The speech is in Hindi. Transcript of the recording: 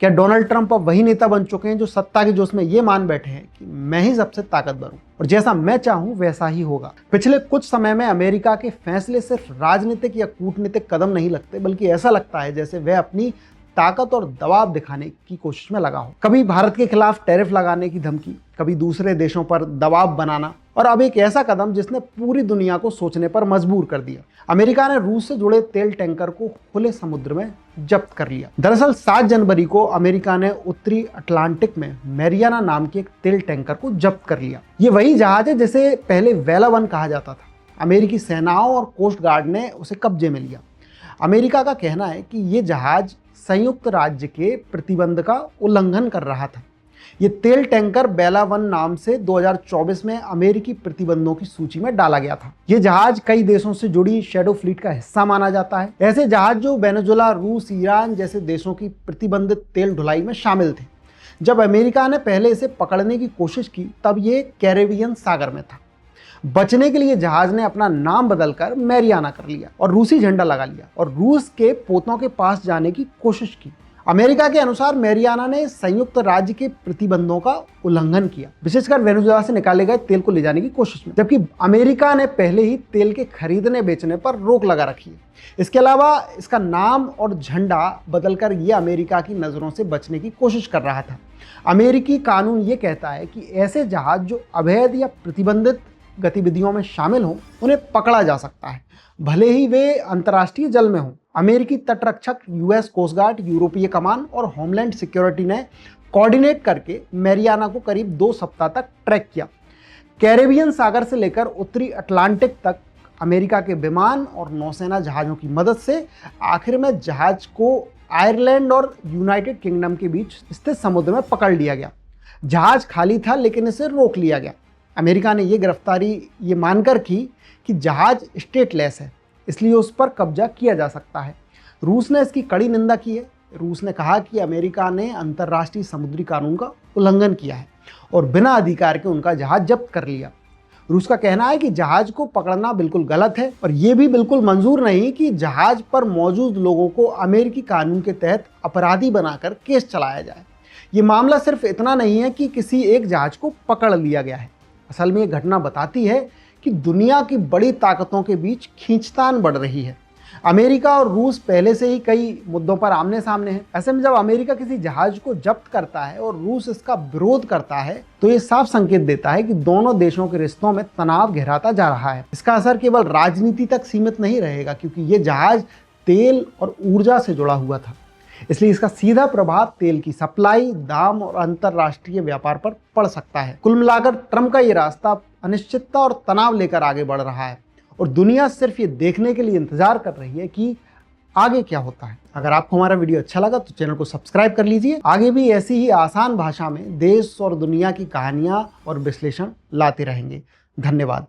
क्या डोनाल्ड ट्रंप अब वही नेता बन चुके हैं जो सत्ता के जोश में ये मान बैठे हैं कि मैं ही सबसे ताकतवर हूं और जैसा मैं चाहूं वैसा ही होगा? पिछले कुछ समय में अमेरिका के फैसले सिर्फ राजनीतिक या कूटनीतिक कदम नहीं लगते, बल्कि ऐसा लगता है जैसे वह अपनी ताकत और दबाव दिखाने की कोशिश में लगा हो। कभी भारत के खिलाफ टैरिफ लगाने की धमकी, कभी दूसरे देशों पर दबाव बनाना, और अब एक ऐसा कदम जिसने पूरी दुनिया को सोचने पर मजबूर कर दिया। अमेरिका ने रूस से जुड़े तेल टैंकर को खुले समुद्र में जब्त कर लिया। दरअसल 7 जनवरी को अमेरिका ने उत्तरी अटलांटिक में मैरियाना नाम के एक तेल टैंकर को जब्त कर लिया। ये वही जहाज है जिसे पहले वेला 1 कहा जाता था। अमेरिकी सेनाओं और कोस्ट गार्ड ने उसे कब्जे में लिया। अमेरिका का कहना है कि ये जहाज संयुक्त राज्य के प्रतिबंध का उल्लंघन कर रहा था। ये तेल टैंकर बेला 1 नाम से 2024 में अमेरिकी प्रतिबंधों की सूची में डाला गया था। ये जहाज कई देशों से जुड़ी शैडो फ्लीट का हिस्सा माना जाता है। ऐसे जहाज जो वेनेजुएला, रूस, ईरान जैसे देशों की प्रतिबंधित तेल ढुलाई में शामिल थे। जब अमेरिका ने पहले इसे पकड़ने की कोशिश की तब ये कैरेबियन सागर में था। बचने के लिए जहाज ने अपना नाम बदलकर मैरियाना कर लिया और रूसी झंडा लगा लिया और रूस के पोतों के पास जाने की कोशिश की। अमेरिका के अनुसार मैरियाना ने संयुक्त राज्य के प्रतिबंधों का उल्लंघन किया, विशेषकर वेनेजुएला से निकाले गए तेल को ले जाने की कोशिश में, जबकि अमेरिका ने पहले ही तेल के खरीदने बेचने पर रोक लगा रखी है। इसके अलावा इसका नाम और झंडा बदलकर यह अमेरिका की नजरों से बचने की कोशिश कर रहा था। अमेरिकी कानून ये कहता है कि ऐसे जहाज जो अवैध या प्रतिबंधित गतिविधियों में शामिल हों उन्हें पकड़ा जा सकता है, भले ही वे अंतर्राष्ट्रीय जल में हों। अमेरिकी तटरक्षक, यूएस कोस्ट गार्ड, यूरोपीय कमान और होमलैंड सिक्योरिटी ने कोऑर्डिनेट करके मैरियाना को करीब 2 सप्ताह तक ट्रैक किया। कैरेबियन सागर से लेकर उत्तरी अटलांटिक तक अमेरिका के विमान और नौसेना जहाज़ों की मदद से आखिर में जहाज को आयरलैंड और यूनाइटेड किंगडम के बीच स्थित समुद्र में पकड़ लिया गया। जहाज खाली था लेकिन इसे रोक लिया गया। अमेरिका ने यह गिरफ्तारी ये मानकर की कि जहाज स्टेटलेस है, इसलिए उस पर कब्जा किया जा सकता है। रूस ने इसकी कड़ी निंदा की है। रूस ने कहा कि अमेरिका ने अंतर्राष्ट्रीय समुद्री कानून का उल्लंघन किया है और बिना अधिकार के उनका जहाज जब्त कर लिया। रूस का कहना है कि जहाज को पकड़ना बिल्कुल गलत है और ये भी बिल्कुल मंजूर नहीं कि जहाज पर मौजूद लोगों को अमेरिकी कानून के तहत अपराधी बनाकर केस चलाया जाए। ये मामला सिर्फ इतना नहीं है कि किसी एक जहाज को पकड़ लिया गया है। असल में ये घटना बताती है कि दुनिया की बड़ी ताकतों के बीच खींचतान बढ़ रही है। अमेरिका और रूस पहले से ही कई मुद्दों पर आमने सामने हैं। ऐसे में जब अमेरिका किसी जहाज को जब्त करता है और रूस इसका विरोध करता है तो ये साफ संकेत देता है कि दोनों देशों के रिश्तों में तनाव गहराता जा रहा है। इसका असर केवल राजनीति तक सीमित नहीं रहेगा, क्योंकि ये जहाज तेल और ऊर्जा से जुड़ा हुआ था, इसलिए इसका सीधा प्रभाव तेल की सप्लाई, दाम और अंतरराष्ट्रीय व्यापार पर पड़ सकता है। कुल मिलाकर ट्रंप का ये रास्ता अनिश्चितता और तनाव लेकर आगे बढ़ रहा है और दुनिया सिर्फ ये देखने के लिए इंतजार कर रही है कि आगे क्या होता है। अगर आपको हमारा वीडियो अच्छा लगा तो चैनल को सब्सक्राइब कर लीजिए। आगे भी ऐसी ही आसान भाषा में देश और दुनिया की कहानियां और विश्लेषण लाते रहेंगे। धन्यवाद।